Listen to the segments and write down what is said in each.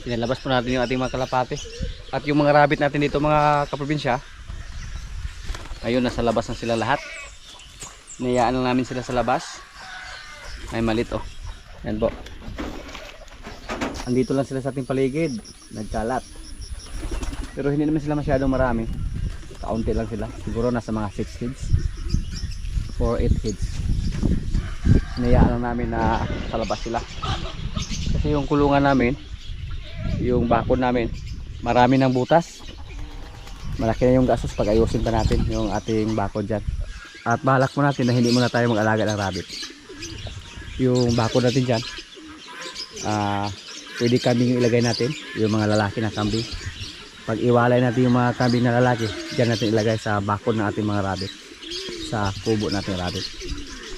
Pinalabas po natin yung ating mga kalapate. At yung mga rabbit natin dito mga kaprobinsya, ayun, nasa labas na sila lahat. Niyayaan lang namin sila sa labas. Ay malit oh. Yan po. Andito lang sila sa ating paligid, nagkalat. Pero hindi naman sila masyadong marami. Kaunti lang sila. Siguro nasa mga 6 heads or 8 heads. Niyayaan lang namin na sa labas sila. Kasi yung kulungan namin, yung bakod namin, marami ng butas. Malaki na yung gastos pag ayusin pa natin yung ating bakod dyan. At balak mo natin na hindi muna tayo mag-alaga ng rabbit. Yung bakod natin dyan, pwede kambing ilagay natin, yung mga lalaki na kambing. Pag iwalay natin yung mga kambing na lalaki, dyan natin ilagay sa bakod ng ating mga rabbit, sa kubo natin rabbit.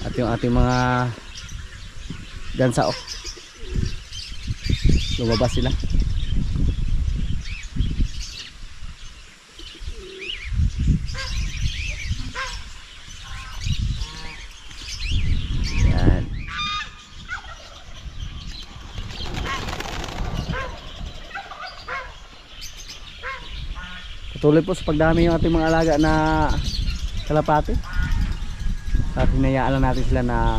At yung ating mga gansa, oh, lumabas sila. Yan. Patuloy po sa pagdami yung ating mga alaga na kalapate. At hinayaan lang natin sila na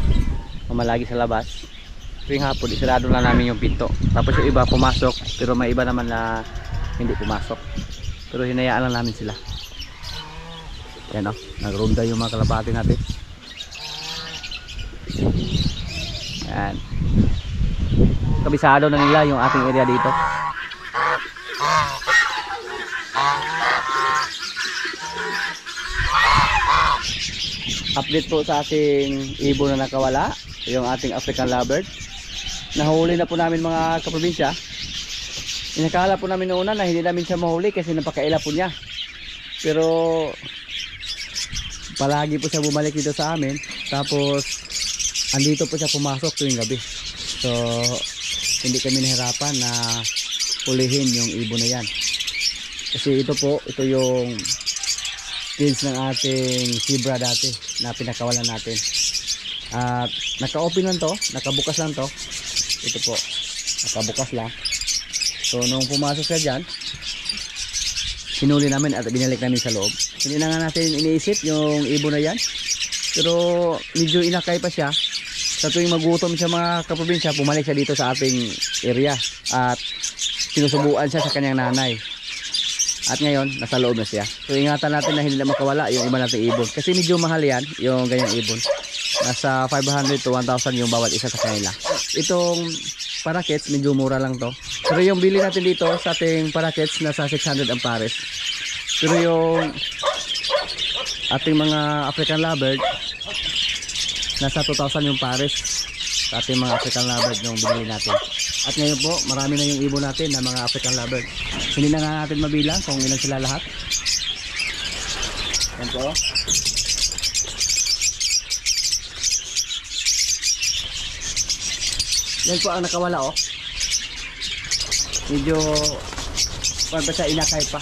mamalagi sa labas. Tuwing hapon, isarado lang namin yung pinto. Tapos yung iba pumasok, pero may iba naman na hindi pumasok. Pero hinayaan lang namin sila. Yan o, nagronda yung mga kalapate natin. Yan. Kabisado na nila yung ating area dito. Update po sa ating ibon na nakawala, yung ating African lovebird. Nahuli na po namin mga kaprobinsya. Inakala po namin noon na hindi namin siya mahuli kasi napakaila po niya. Pero palagi po siya bumalik dito sa amin. Tapos andito po siya pumasok tuwing gabi. So hindi kami nahirapan na hulihin yung ibon na yan. Kasi ito yung cage ng ating zebra dati na pinakawalan natin. At naka-open lang to, nakabukas lang to. Ito po, nakabukas lang. So nung pumasok siya dyan, hinuli namin at binalik namin sa loob. Hindi na nga natin iniisip yung ibon na yan. Pero medyo inakay pa siya. Sa tuwing magutom siya mga kaprobinsya, pumalik siya dito sa ating area. At sinusubuan siya sa kanyang nanay. At ngayon, nasa loob na siya. So ingatan natin na hindi na makawala yung iba nating ibon. Kasi medyo mahal yan, yung ganyang ibon. Nasa 500 to 1,000 yung bawat isa sa kanila. Itong parakeets, medyo mura lang to. Pero yung bili natin dito sa ating parakeets, nasa 600 ang pares. Pero yung ating mga African lovebird, nasa 2,000 yung pares sa ating mga African lovebird yung binili natin. At ngayon po, marami na yung ibon natin na mga African lovebird. Hindi na nga natin mabilang kung ilan sila lahat. Yan po. Yan po ang nakawala oh. Medyo parang siya inakay pa.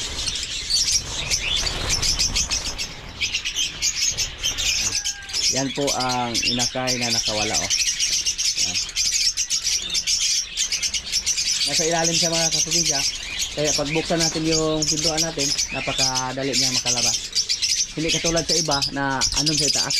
Yan po ang inakay na nakawala oh. Yan. Nasa ilalim siya mga kaprobinsya. Kaya pag buksan natin yung pintuan natin, napakadali niya makalabas. Hindi katulad sa iba na anong sa itaas.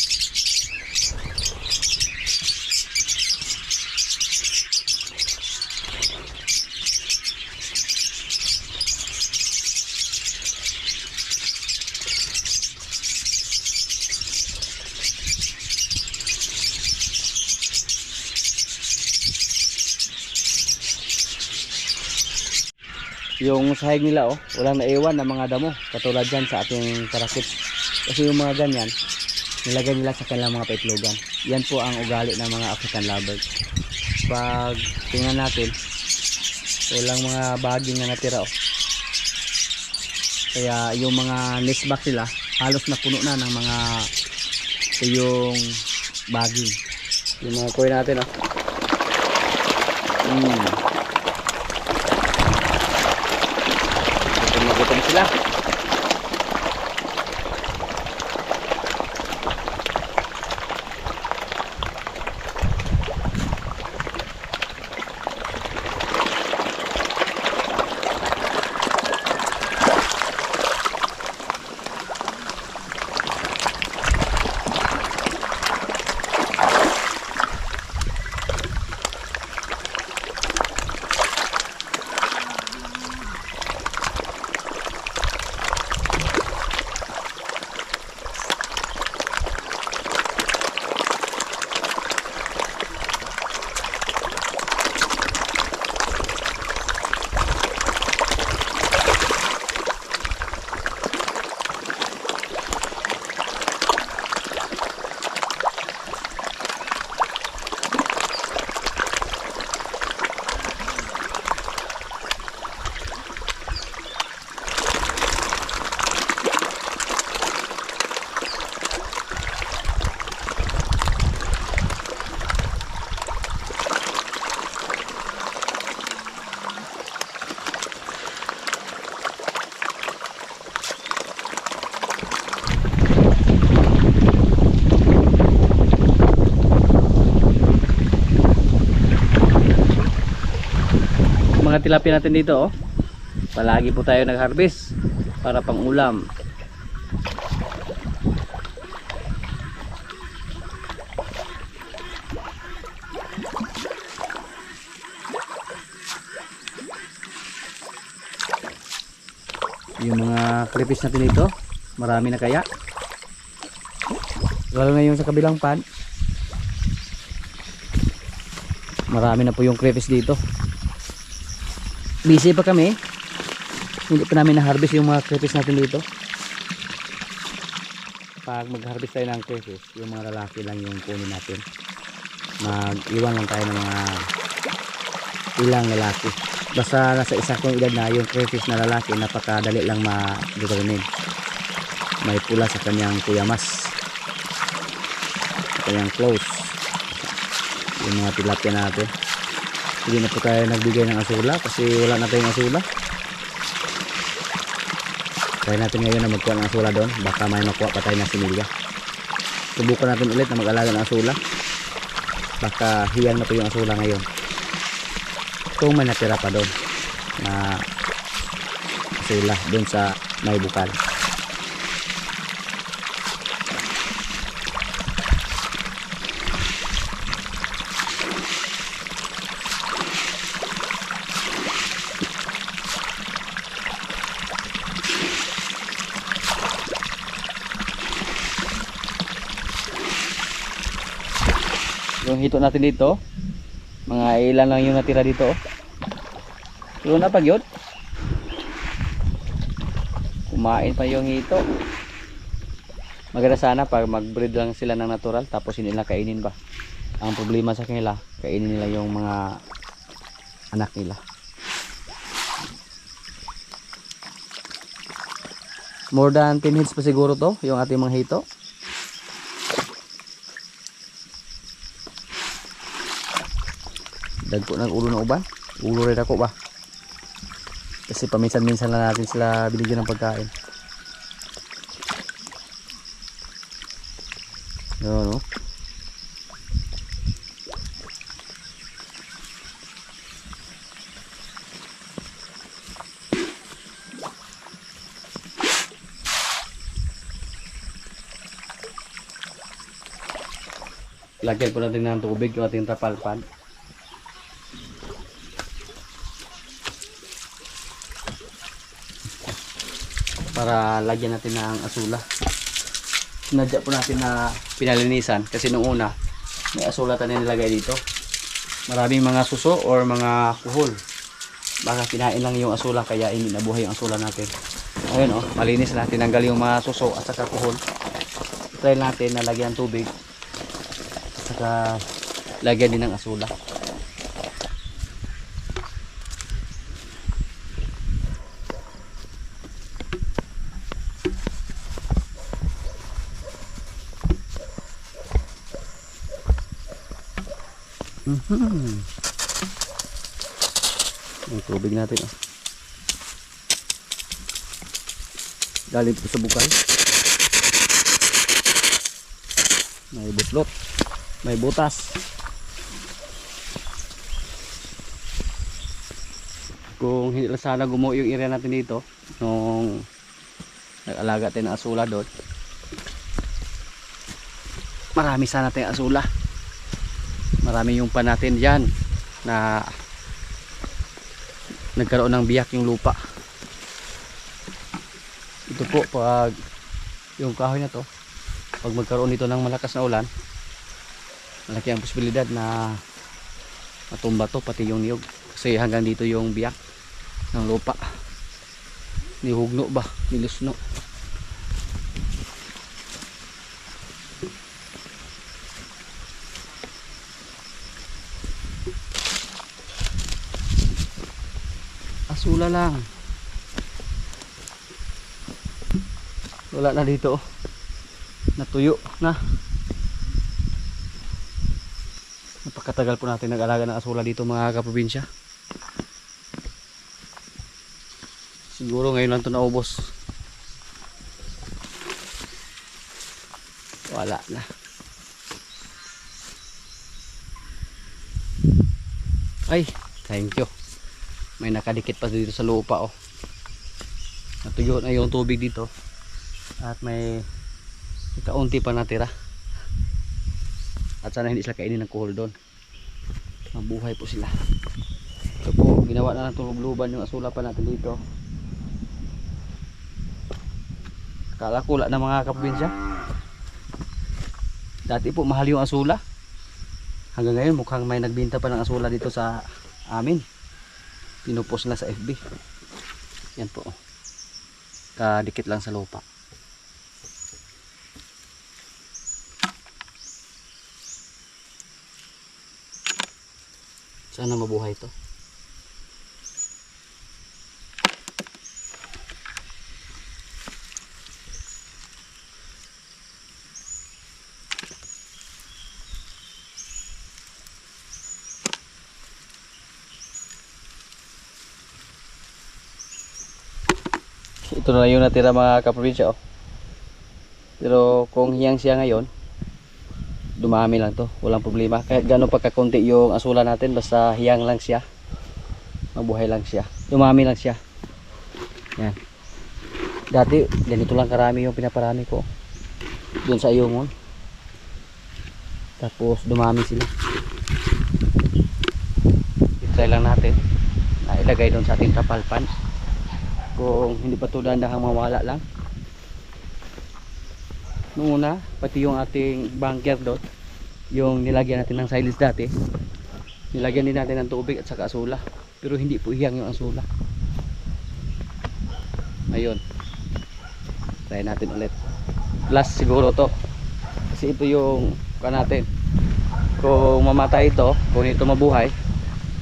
Yung sahig nila oh, walang naiwan na mga damo katulad dyan sa ating parakeets. Kasi yung mga ganyan, nilagay nila sa kanilang mga paitlogan. Yan po ang ugali ng mga African lovebird. Pag tingnan natin, walang mga baging na natira oh. Kaya yung mga nest box nila, halos na puno na ng mga yung baging. Yung mga koy natin oh. Gutom sila. mga tilapia natin dito, oh. Palagi po tayo nag-harvest para pang ulam. Yung mga crayfish natin dito, marami na kaya. Lalo na yung sa kabilang pan, marami na po yung crayfish dito. Busy pa kami, hindi pa namin na-harvest yung mga crayfish natin dito. Pag mag-harvest tayo ng crayfish, yung mga lalaki lang yung kunin natin. Mag-iwan lang tayo ng mga ilang lalaki. Basta nasa isaktong edad na yung crayfish na lalaki, napakadali lang ma-determine. May pula sa kanyang kuyamas, sa kanyang close. Yung mga tilapia natin, hindi na po tayo nagbigay ng asula kasi wala na tayong asula. Try natin ngayon na magkuha ng asula doon, baka may makuha pa tayo ng similya. Subukan natin ulit na mag-alaga ng asula, baka hiyang na po yung asula ngayon kung may natira pa doon na asula doon sa may bukal. Yung hito natin dito, mga ilan lang yung natira dito, oh. Yun na pag yun, kumain pa yung hito. Maganda sana pag mag-breed lang sila ng natural, tapos hindi nila kainin ba. Ang problema sa kanila, kainin nila yung mga anak nila. More than 10 heads pa siguro to, yung ating mga hito. Dagko ng ulo ng uban, ulo rin ako ba, kasi paminsan-minsan lang natin sila binigyan ng pagkain. Yun, no? Lagyan po natin ng tubig yung ating tapalpan para lagyan natin ng asula. Sinadya po natin na pinalinisan kasi nung una may asula tayo nilagay dito. Maraming mga suso or mga kuhol, baka kinain lang yung asula kaya hindi nabuhay yung asula natin. Ayun, oh, malinis natin, tanggal yung mga suso at saka kuhol. Try natin na lagyan ng tubig at saka lagyan din ng asula. Yung tubig natin, oh. Galing po sa bukal. May buslot, may butas. Kung hindi lang sana gumuho yung area natin dito nung nag-alaga tayo ng asula doon, marami sana tayong asula. Marami yung pan natin dyan na nagkaroon ng biyak yung lupa. Ito po, pag yung kahoy na to, pag magkaroon dito ng malakas na ulan, malaki ang posibilidad na matumba to, pati yung niyog, kasi hanggang dito yung biyak ng lupa. Nihugno ba, nilusno. Asula lang, wala na dito, natuyo na. Napakatagal po natin nag-alaga ng asula dito mga kaprobinsya. Siguro ngayon lang ito naubos. Wala na. Ay, thank you. May nakadikit pa dito sa lupa oh. Natuyo na yung tubig dito. At may kaunti pa natira. At sana hindi sila kainin ng kuhol doon. Mabuhay po sila. Ito po, ginawa na ng tulog-luban yung asula pa natin dito. Akala ko wala na mga kaprobinsya. Dati po mahal yung asula. Hanggang ngayon mukhang may nagbinta pa ng asula dito sa amin. Pinupost nila sa FB. Yan po. Kadikit lang sa lupa. Sana mabuhay ito. Ito na yung natira mga kaprobinsya oh. Pero kung hiyang siya ngayon, dumami lang to, walang problema. Kahit gano'n pagkakunti yung asula natin, basta hiyang lang siya, mabuhay lang siya, dumami lang siya. Yan. Dati ganito lang karami yung pinaparami ko doon sa Ayungon. Tapos dumami sila. I-try lang natin na ilagay doon sa ating tapalpan. Kung hindi pa ito dandahang mawala lang. Noong una, pati yung ating bunker doon, yung nilagyan natin ng silage dati, nilagyan din natin ng tubig at saka asula. Pero hindi po hiyang yung asula. Ayun. Try natin ulit. Last siguro to. Kasi ito yung natin. Kung mamatay ito, kung ito mabuhay,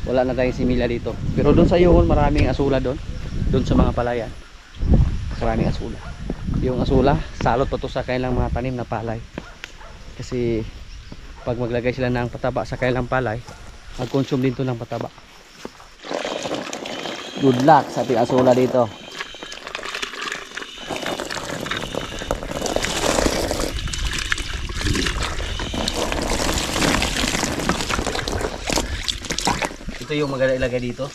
wala na tayong similya dito. Pero doon sa Ayungon, maraming asula doon. Doon sa mga palayan, maraming asula. Yung asula, salot pa to sa kailang mga tanim na palay. Kasi pag maglagay sila ng pataba sa kailang palay, mag-consume din to ng pataba. Good luck sa ating asula dito. Ito yung maganda ilagay dito.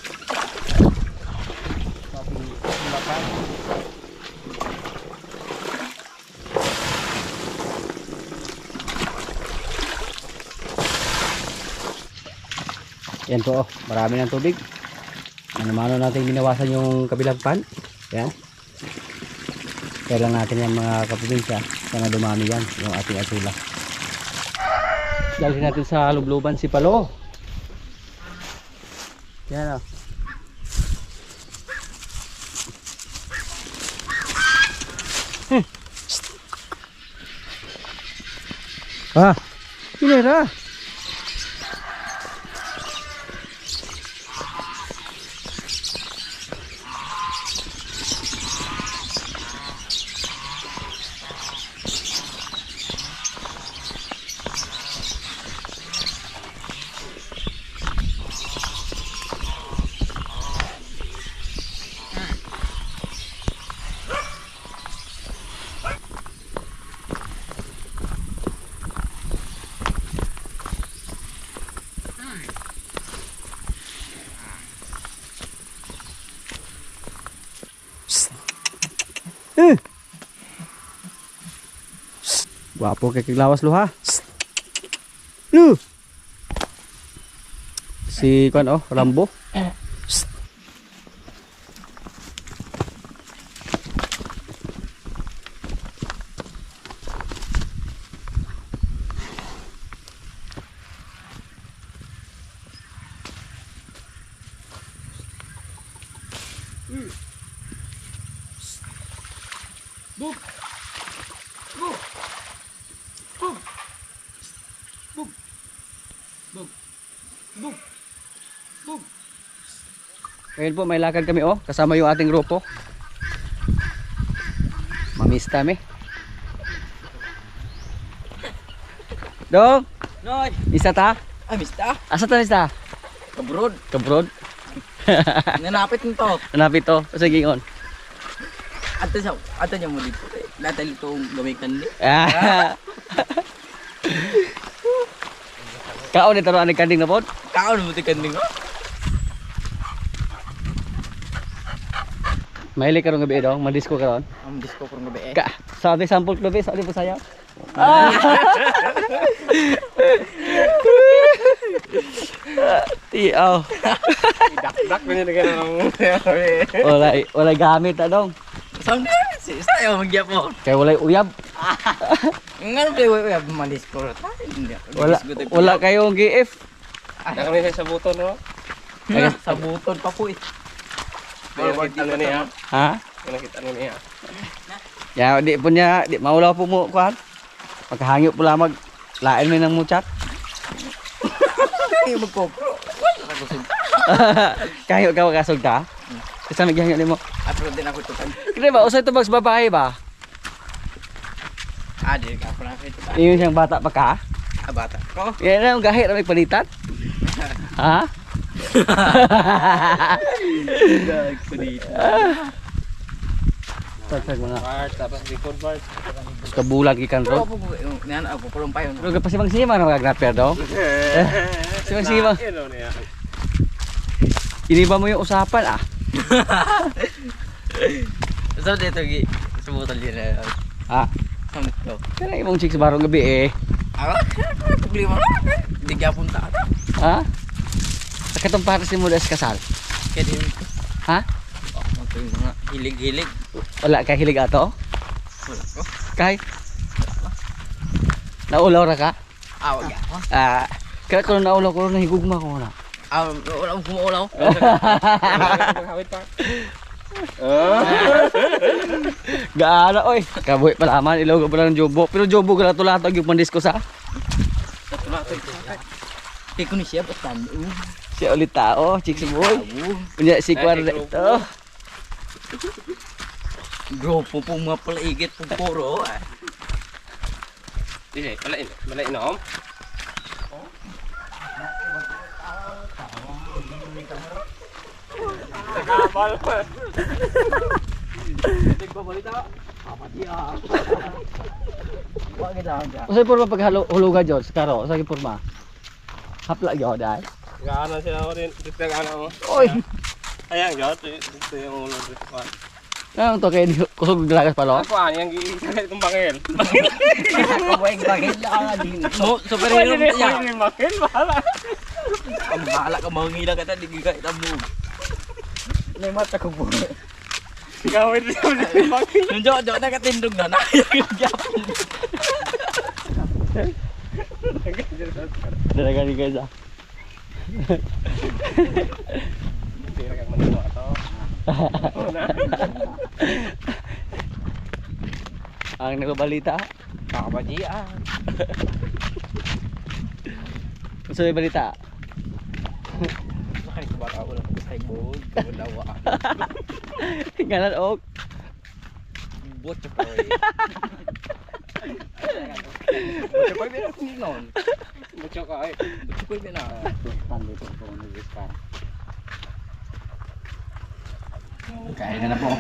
Yan po oh, marami ng tubig. Ano-mano natin binawasan yung kabilang pan. Yan. Kaya lang natin yung mga kaprobinsya. Sana dumami yan yung ating asula. Dalhin natin sa lubluban si Palo. Yan oh. Ah, kinera. Gwapo kay kaglawas lo ha. Lu. Si kan oh, Rambo. Buk. Buk. Buk. Buk. Buk. Buk. Buk. Ayun po, may lakad kami oh, kasama yung ating grupo. Mamista mi. Dong. Noy. Isa ta? Ah, mista? Asa ta mista? Kabrod. Kabrod. Nanapit nito. Hanapit to. Sige on. Ato niya mo dito. Lahat itong gamikan din. Ah. Kaon ito ang kanding na pod? Kaon mo tikanding ko. Mahilig ka ron gabi dong, madisco ka ron. Ang disco ko ng gabi eh. Ka, sa ating sample gabi, sa ating pasayaw. Tiyaw. Dak na niya ng Wala gamit dong. Samde, sis tayo magyapon. Kaya wala uyab. Ngano play man disco. Wala kayong GF. Nakami sa buton, no? Sa buton pa po eh. Nakita ano niya. Ha? Nakita ano niya. Ya, di punya, di maulaw po mo kuan. Pagkahangyo pula mag lain mo ng muchat. Ay magkokro. Kahyo ka makasog ta. Kasi nagyangyo nimo. Apro din ako tukan. Kaya ba usay to bags babae ba? Adi ka pala ito. Iyon siyang bata pa ka. Bata ko. Yan na ang gahit na may palitan. Ha? Tagtag mga Bart, tapos record Bart. kabulag ikan ro. Ako po nan ako pulong payon. Pero kasi mang sima na mag-grapper daw. Sima. Ano niya? Iniba mo yung usapan ah. So dito gi sumutan din na. Ah, Samto. kana imong chicks barong gabi eh. Ako problema. Hindi ka punta. Ha? Katong para si Mudas kasal. Kaya din. Ha? Mga mga hilig-hilig. Wala ka hilig ato? Wala ko. Kay naulaw ra ka? Awag ako. Ah, kaya ko naulaw ko na higugma ko na. Wala akong kumuulaw. Maghawit pa. Gaana oy. Kabuhi pa laman ilaw pa lang jobo. Pero jobo ka lato-lato yung pandisco sa. Kaya ko ni siya basta. Si ulit tao, chicks boy. Punya si kwarta ito. Grupo po mga palaigit po puro. Di, wala inom. Nakabal pa. Usay porma paghulugan jud sa karo, sa porma. Hapla gyud ay. Gana siya ako rin. Dito gana mo. Oy, Ayan, yun. Dito yung ulo dito. nang to kay kusog dragas palo. Ako yung gigit kong bangil. Kabuhay bagay lang din. Mo superhero niya. Yung bangil, bahala. Ang bahala ka mangila ka ta di ka itamo. May mata ko po. Gawin rin yung bangil. Yung jojo na katindog na yung gyapon. Dalaga ni guys ah. Tira kang manito ato. Ang nagbalita. Kakabajian. Usa may balita. Ay bata ko lang sa ibog, kulawa. Ngalan og Boto ko. Boto ko din noon. Mucho ka eh. Boto ko din na. dito po nag-discount. Kain na po.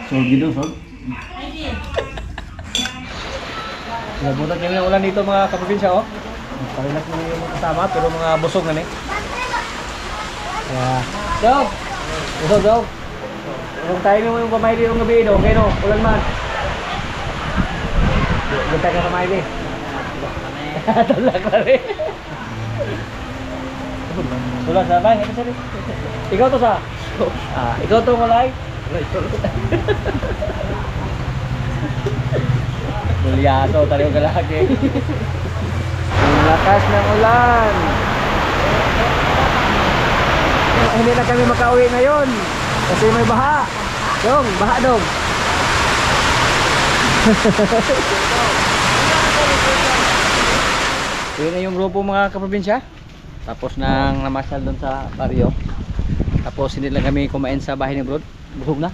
So gitu, so. Nabutan kami ng ulan dito mga kaprobinsya, oh. Parinas mo yung kasama, pero mga busog na ni. Yeah. Dog! Busog, dog! Kung tayo mo yung kamay dito ng gabi, dog. Okay, no? Ulan man. Ganda ka kamay di. Tulak pa rin. Tulak sa bay, ito sari. Ikaw to sa? Ikaw to mulay? Bulyaso, taliw ka lagi. Ang lakas ng ulan. Hindi na kami makauwi ngayon kasi may baha. Dong, baha dong. Yun na yung grupo mga kaprobinsya. Tapos nang namasyal doon sa baryo. Tapos hindi lang kami kumain sa bahay ni Brod. Busog na.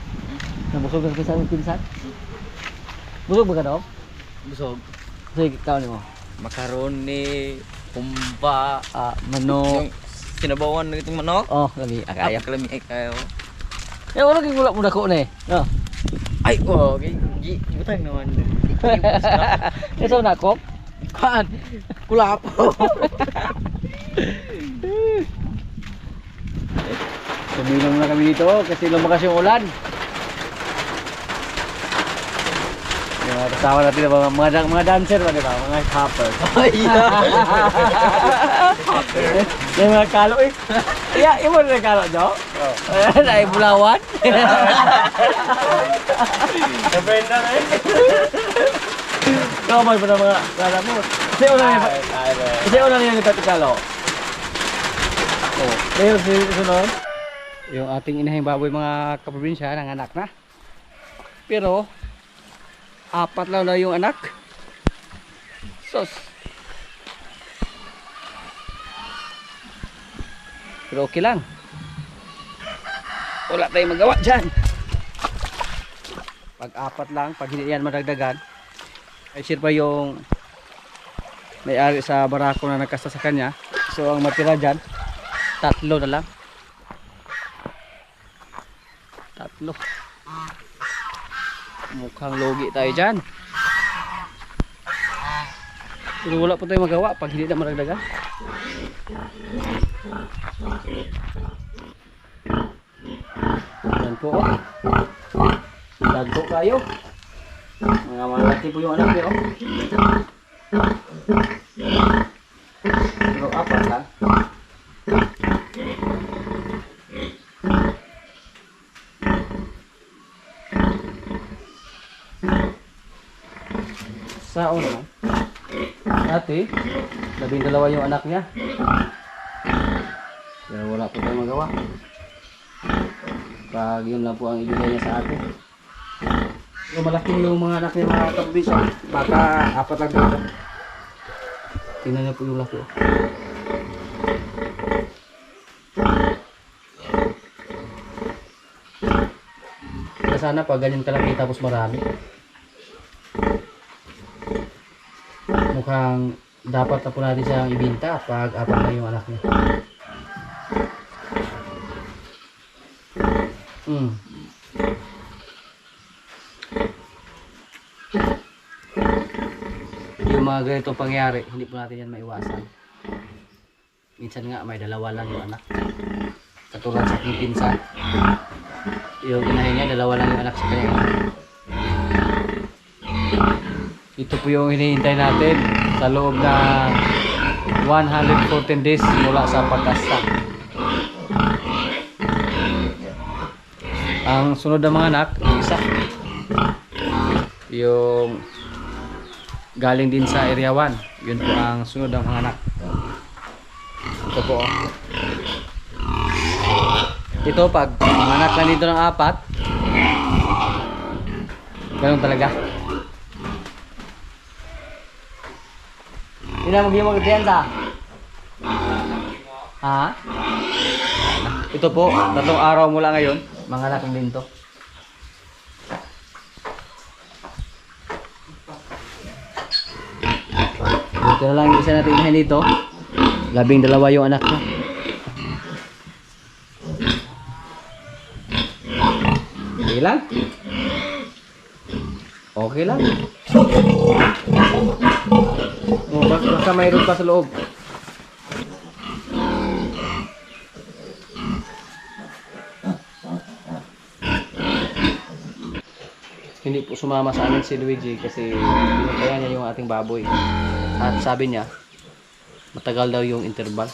Nabusog na sa pinsan. Busog ba ka daw? Busog. Sige, kaon mo. Makaroni, kumba, Manok. yung sinabawan ng itong manok. Oh, lagi akaya. Kalami ay kayo. Eh, wala kang gulak mo dako na eh. No. Ay, okay. Butang naman. Ito na ko. Kan, kulapo. Sumilang na kami dito kasi lumakas yung ulan. Yung mga kasama natin, mga dancer ba, di ba? Mga hoppers. Yung mga kalo eh. Yeah, imo na kalo, no? Oo. Ay, bulawan. Nabenda na eh. Kamay pa ng mga kala mo. Kasi una niya, kasi una niya nagkatikalo. Oh, pero sunod. Yung ating inahing baboy mga kaprobinsya, nanganak na. Pero, 4 lang na yung anak. Sos. Pero okay lang. Wala tayong magawa dyan. Pag 4 lang, pag hindi yan madagdagan, ay sure pa yung may-ari sa barako na nagkasta sa kanya. So ang matira dyan, 3 na lang. 3. Mukhang logi tayo dyan. Pero wala po tayong magawa pag hindi na madagdagan. Yan po. Dagko kayo. Mga malaki po yung anak niyo. Pero 4 lang. Sa una, dati, 12 yung anak niya. Pero wala po tayong magawa. Pag yun lang po ang ibigay niya sa atin. So, malaki yung mga anak niya mga kaprobinsya. Baka 4 lang dito. Tingnan niyo po yung laki. Kaya sana pag ganyan kalaki tapos marami. Mukhang dapat na po natin siyang ibinta pag 4 na yung anak niya. Yung mga ganitong pangyayari, hindi po natin yan maiwasan. Minsan nga may 2 lang yung anak. Katulad sa aking pinsan, yung inahin niya 2 lang yung anak sa kanya. Ito po yung hinihintay natin sa loob ng 114 days mula sa pagkasta. Ang sunod ng mga anak, isa. Yung galing din sa area 1. Yun po ang sunod ng mga anak. Ito po. Ito pag mga anak na dito ng 4. Ganun talaga. Hindi na mag-iwag diyan ta. Ha? Ito po, 3 araw mula ngayon, mga anak din to. Ito na lang yung isa natin inahin dito. 12 yung anak niya. Okay lang? Okay lang. Oh, baka mayroon pa sa loob. Hindi po sumama sa amin si Luigi kasi pinapaya niya yung ating baboy. At sabi niya, matagal daw yung interval.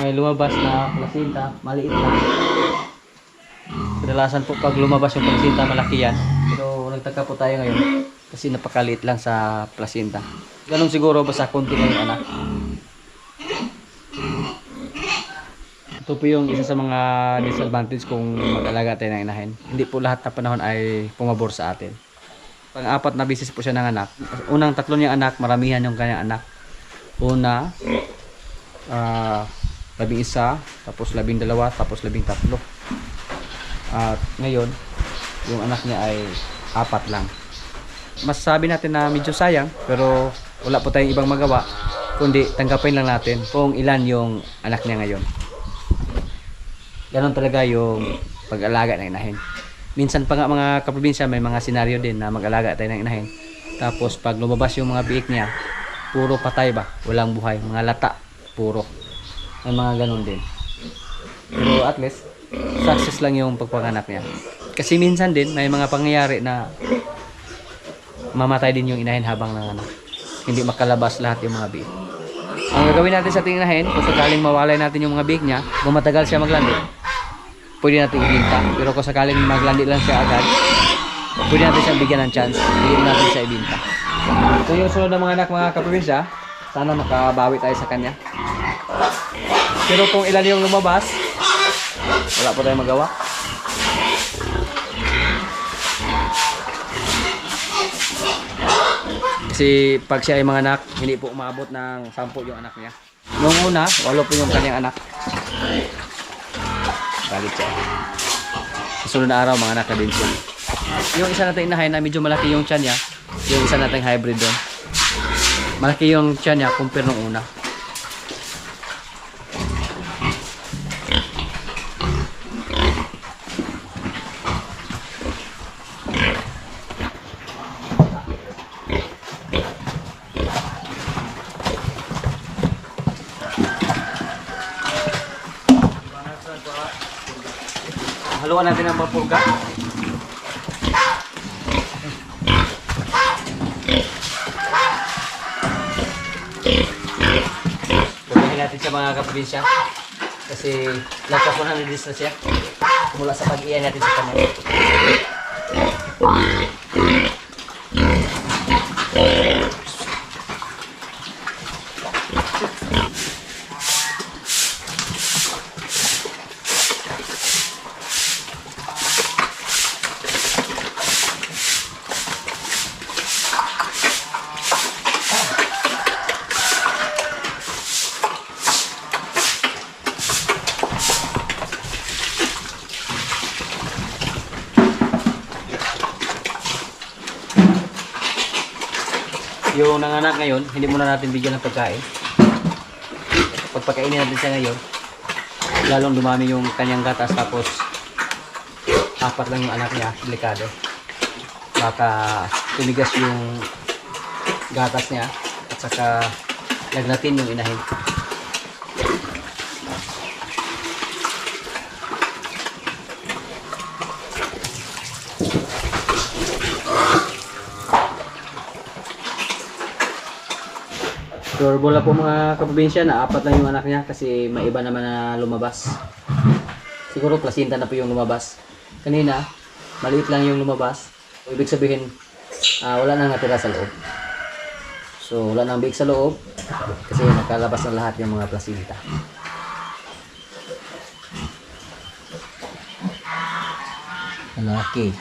May lumabas na placenta, maliit lang. Kadalasan po pag lumabas yung placenta, malaki yan. Pero nagtaka po tayo ngayon kasi napakaliit lang sa placenta. Ganun siguro basta konti lang yung anak. Ito po yung isa sa mga disadvantage kung mag-alaga tayo ng inahin. Hindi po lahat na panahon ay pumabor sa atin. Pang-4 na bisis po siya ng anak. Unang 3 niyang anak, maramihan yung kanyang anak. Una, 11, tapos 12, tapos 13. At ngayon, yung anak niya ay 4 lang. Masasabi natin na medyo sayang, pero wala po tayong ibang magawa kundi tanggapin lang natin kung ilan yung anak niya ngayon. Ganon talaga yung pag-alaga ng inahin. Minsan pa nga mga kaprobinsya, may mga senaryo din na mag-alaga tayo ng inahin. Tapos pag lumabas yung mga biik niya, puro patay ba? Walang buhay. Mga lata, puro. May mga ganon din. Pero at least, success lang yung pagpanganak niya. Kasi minsan din, may mga pangyayari na mamatay din yung inahin habang nanganak. Hindi makalabas lahat yung mga biik. Ang gagawin natin sa ating inahin, kung sakaling mawalay natin yung mga biik niya, kung matagal siya maglandi, pwede natin ibinta. Pero kung sakaling maglandi lang siya agad, pwede natin siyang bigyan ng chance. Pwede natin siya ibinta. So yung sunod ng mga anak mga kaprobinsya, sana makabawi tayo sa kanya. Pero kung ilan yung lumabas, wala pa tayong magawa. Kasi pag siya ay mga anak, hindi po umabot ng 10 yung anak niya. Yung una, 8 po yung kanyang anak. Balit siya. Sa sunod na araw, mga anak na din siya. Yung isa natin inahin na medyo malaki yung tiyan niya, yung isa natin hybrid doon. Malaki yung tiyan niya compare nung una. Haluan natin ang papurga. Purgahin natin siya mga kaprobinsya. Kasi lagpas 100 days na siya. Mula sa pag-iyan natin sa kanya. Yung nanganak ngayon, hindi muna natin bigyan ng pagkain. Pagpakainin natin siya ngayon, lalong dumami yung kanyang gatas, tapos 4 lang yung anak niya, delikado. Baka tumigas yung gatas niya at saka lagnatin yung inahin. Durable na po mga kaprobinsya na 4 lang yung anak niya kasi may iba naman na lumabas. Siguro placenta na po yung lumabas. Kanina, maliit lang yung lumabas. Ibig sabihin, wala nang natira sa loob. So, wala nang biik sa loob kasi nakalabas na lahat yung mga placenta. Lalaki.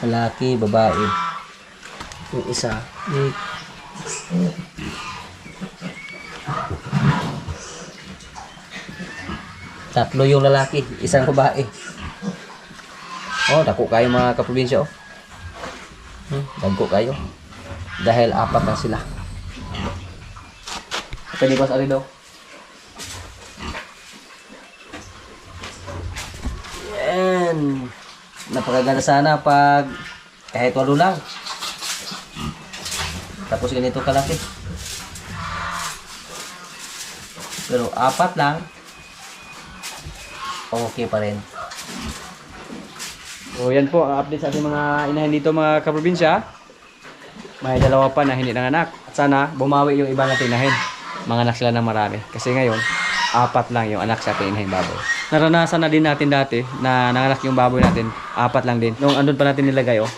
Lalaki, babae. Yung isa, tatlo yung lalaki, isang babae. Oh, dako kayo mga kaprobinsya, oh. Dagko kayo. Dahil 4 na sila. Palipas ari daw. Yan. Napakaganda sana pag kahit 8 lang. Tapos ganito kalaki. Pero 4 lang, okay pa rin. So yan po ang update sa ating mga inahin dito mga kaprobinsya. May 2 pa na hindi nanganak. At sana bumawi yung iba natin inahin. Manganak sila ng marami. Kasi ngayon, 4 lang yung anak sa ating inahin baboy. Naranasan na din natin dati na nanganak yung baboy natin, 4 lang din. Nung andun pa natin nilagay, oh.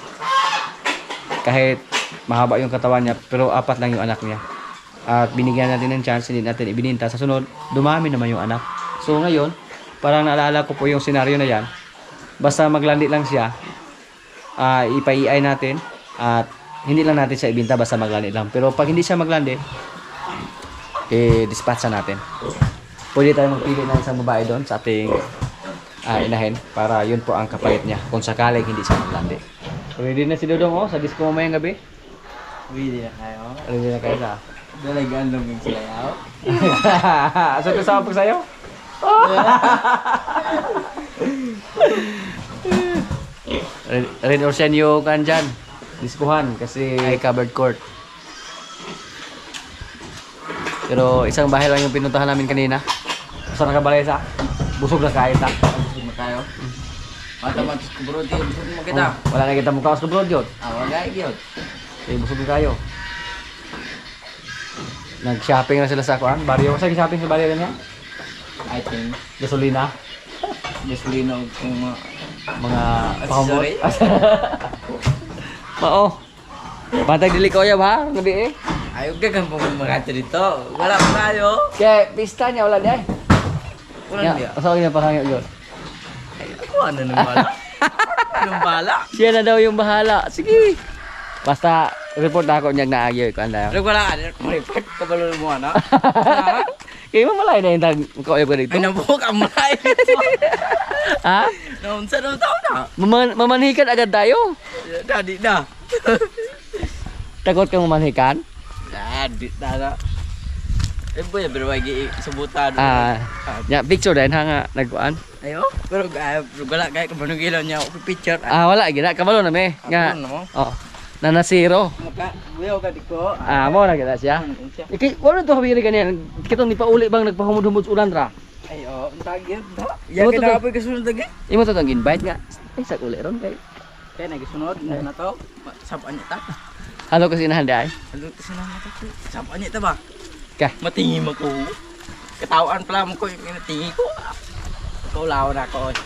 Kahit mahaba yung katawan niya, pero 4 lang yung anak niya. At binigyan natin ng chance, hindi natin ibininta. Sa sunod, dumami naman yung anak. So ngayon, parang naalala ko po yung senaryo na yan. Basta maglandi lang siya, ipa-EI natin, at hindi lang natin siya ibinta, basta maglandi lang. Pero pag hindi siya maglandi, dispatcha natin. Pwede tayo magpili ng isang babae doon sa ating inahin, para yun po ang kapalit niya, kung sakaling hindi siya maglandi. Ready na si Dodong, oh, sa disco mamayang gabi. Pwede na kayo. Ready na kayo sa? Dalagaan lang yung silayaw. Asa ko sa sa'yo? Rin or sen yung kan dyan. Diskuhan kasi covered court. Pero isang bahay lang yung pinuntahan namin kanina. Saan nakabalay sa? Busog na kayo ta. Busog na kayo. Mata-matos ko bro, busog mo kita. Wala na kita mukha sa bro yun. Wala yun. Kaya busog na kayo. Nag-shopping na sila sa kuan. Barrio. Saan shopping sa barrio niya? I think. Gasolina. Gasolina kung Mga pahumot. Sorry? Oo. Bantay dili ko ya ba? Gabi eh. ayaw ka kang pumamakata dito. Wala pa tayo. Kaya pista niya wala niya. Wala niya. Asa niya pakangyo yun. Ako ano nang bala? Anong bala? Siya na daw yung bahala. Sige. Basta report na ako niyang naagyo ko anda. Pero wala ka. Report ka ba mo ano? Kaya mamalay na yung tag kaoy ko dito. Ay nabuhok ang malay dito. Ha? Naunsa na tao na. Mamanhikan agad tayo. Dadi na. Takot kang mamanhikan? Dadi na. Eh boy, pero lagi subutan. Ya picture din ha nga nagkuan. Ayo, pero wala kay kung gilaw niya ako picture. Wala gina kabalo na me. Nga. Oh. Nanasiro. Maka buyaw ka diko. Mo na kita siya. Iki wala to habiri kaniya. Kitong ni pauli bang nagpahumud-humud ulan ra. Ay oh, tagid do. Ya kita apoy kasunod lagi. Imo to tong invite nga. Ay sa uli ron kay. Kaya nagisunod na to. Sapan niya ta. Halo kasi nahanda ay. Halo kasi na to. Sapan niya ta ba? Ka. Matingi mo ko. Katawan pala mo ko yung natingi ko. Ikaw lawan ako.